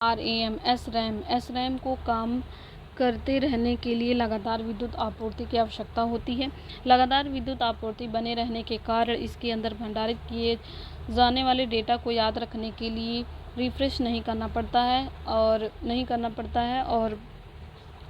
RAM, SRAM को काम करते रहने के लिए लगातार विद्युत आपूर्ति की आवश्यकता होती है। लगातार विद्युत आपूर्ति बने रहने के कारण इसके अंदर भंडारित किए जाने वाले डेटा को याद रखने के लिए रिफ्रेश नहीं करना पड़ता है और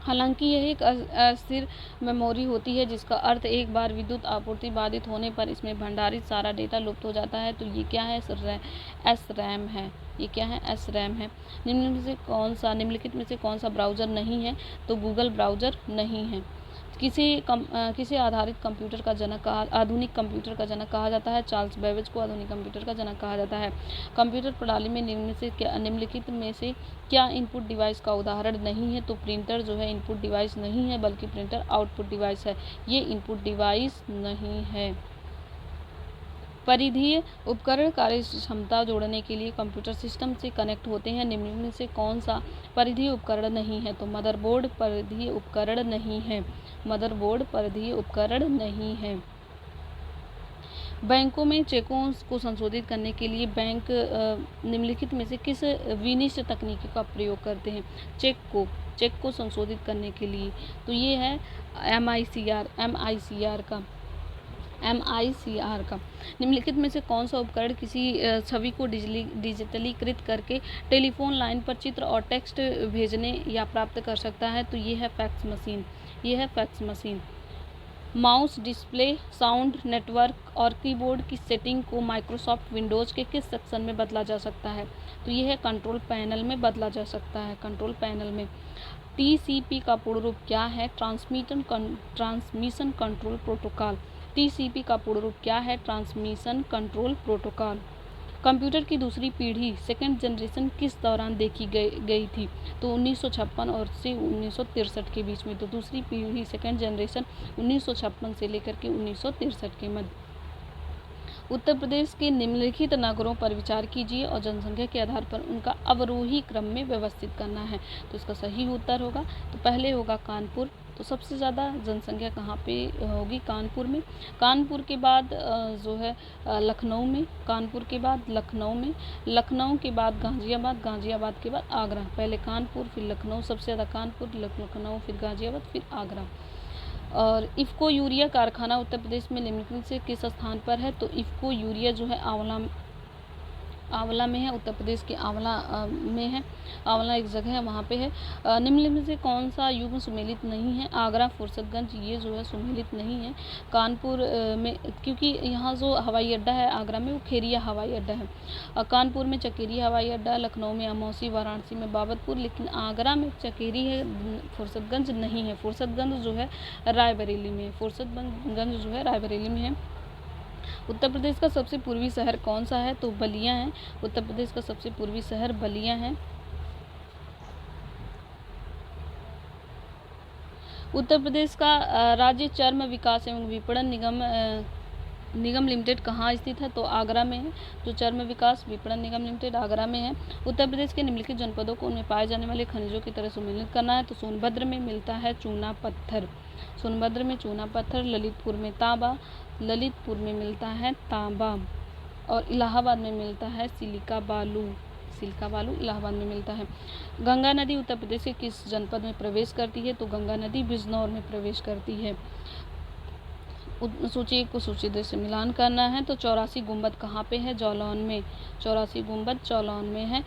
हालांकि यह एक अस्थिर मेमोरी होती है, जिसका अर्थ एक बार विद्युत आपूर्ति बाधित होने पर इसमें भंडारित सारा डेटा लुप्त हो जाता है। तो ये क्या है? SRAM है। ये क्या है? SRAM है। निम्नलिखित में से कौन सा ब्राउज़र नहीं है? तो गूगल ब्राउज़र नहीं है। किसे आधारित कंप्यूटर का जनक आधुनिक कंप्यूटर का जनक कहा जाता है? चार्ल्स बेबेज को आधुनिक कंप्यूटर का जनक कहा जाता है। कंप्यूटर प्रणाली में निम्नलिखित में से क्या इनपुट डिवाइस का उदाहरण नहीं है? तो प्रिंटर जो है इनपुट डिवाइस नहीं है, बल्कि प्रिंटर आउटपुट डिवाइस है। ये इनपुट डिवाइस नहीं है। परिधीय उपकरण कार्य क्षमता जोड़ने के लिए कंप्यूटर सिस्टम से कनेक्ट होते हैं। निम्न में से कौन सा परिधीय उपकरण नहीं है? तो मदरबोर्ड परिधीय उपकरण नहीं है। मदरबोर्ड परिधीय उपकरण नहीं है। बैंकों में चेकों को संशोधित करने के लिए बैंक निम्नलिखित में से किस विनिश्चित तकनीक का प्रयोग करते हैं? चेक को संशोधित करने के लिए तो ये है MICR का। निम्नलिखित में से कौन सा उपकरण किसी छवि को डिजिटलीकृत करके टेलीफोन लाइन पर चित्र और टेक्स्ट भेजने या प्राप्त कर सकता है? तो ये है fax machine. Mouse, display, sound network और कीबोर्ड की सेटिंग को माइक्रोसॉफ्ट विंडोज़ के किस सेक्शन में बदला जा सकता है? तो ये है कंट्रोल पैनल में बदला जा सकता है। कंट्रोल पैनल में। TCP का पूर्ण रूप क्या है? Transmission control protocol. TCP का पूर्ण रूप क्या है? Transmission control protocol. कंप्यूटर की दूसरी पीढ़ी सेकेंड जनरेशन किस दौरान देखी गई थी? तो 1956 और से 1963 के बीच में। तो दूसरी पीढ़ी सेकेंड जनरेशन 1956 से लेकर के 1963 के मध्य। उत्तर प्रदेश के निम्नलिखित नगरों पर विचार कीजिए और जनसंख्या के आधार पर उनका अवरोही क्रम में व्यवस्थित करना है। तो इसका सही उत्तर होगा, तो पहले होगा कानपुर। तो सबसे ज़्यादा जनसंख्या कहाँ पे होगी? कानपुर में। कानपुर के बाद जो है लखनऊ में। कानपुर के बाद लखनऊ में। लखनऊ के बाद गाज़ियाबाद। गाज़ियाबाद के बाद आगरा। पहले कानपुर, फिर लखनऊ। सबसे ज़्यादा कानपुर, लखनऊ, फिर गाज़ियाबाद, फिर आगरा। और इफ़को यूरिया कारखाना उत्तर प्रदेश में निम्नलिखित से किस स्थान पर है? तो इफ़को यूरिया जो है आंवला में है। उत्तर प्रदेश के आंवला में है। आंवला एक जगह है, वहाँ पे है। निम्नलिखित में से कौन सा युग्म सुमेलित नहीं है? आगरा, फुर्सतगंज, ये जो है सुमेलित नहीं है। कानपुर में, क्योंकि यहाँ जो हवाई अड्डा है आगरा में, वो खेरिया हवाई अड्डा है। कानपुर में चकेरी हवाई अड्डा, लखनऊ में अमौसी, वाराणसी में बाबतपुर, लेकिन आगरा में चकेरी है, फुर्सतगंज नहीं है। फुर्सतगंज जो है रायबरेली में है। फुर्सतगंज जो है रायबरेली में है। उत्तर प्रदेश का सबसे पूर्वी शहर कौन सा है? तो बलिया है। उत्तर प्रदेश का सबसे पूर्वी शहर बलिया है। उत्तर प्रदेश का राज्य चर्म विकास एवं विपणन निगम लिमिटेड कहाँ स्थित है? तो आगरा में है। जो चर्म विकास विपणन निगम लिमिटेड आगरा में है। उत्तर प्रदेश के निम्नलिखित जनपदों को उनमें पाए जाने वाले खनिजों की तरह सुमेलित करना है। तो सोनभद्र में मिलता है चूना पत्थर। सोनभद्र में चूना पत्थर। ललितपुर में तांबा। ललितपुर में मिलता है तांबा। और इलाहाबाद में मिलता है सिलिका बालू। सिलिका बालू इलाहाबाद में मिलता है। गंगा नदी उत्तर प्रदेश के किस जनपद में प्रवेश करती है? तो गंगा नदी बिजनौर में प्रवेश करती है। सूची 1 को सूची 2 से मिलान करना है। तो 84 गुंबद कहाँ पे है? जालौन में। 84 गुंबद जालौन में है।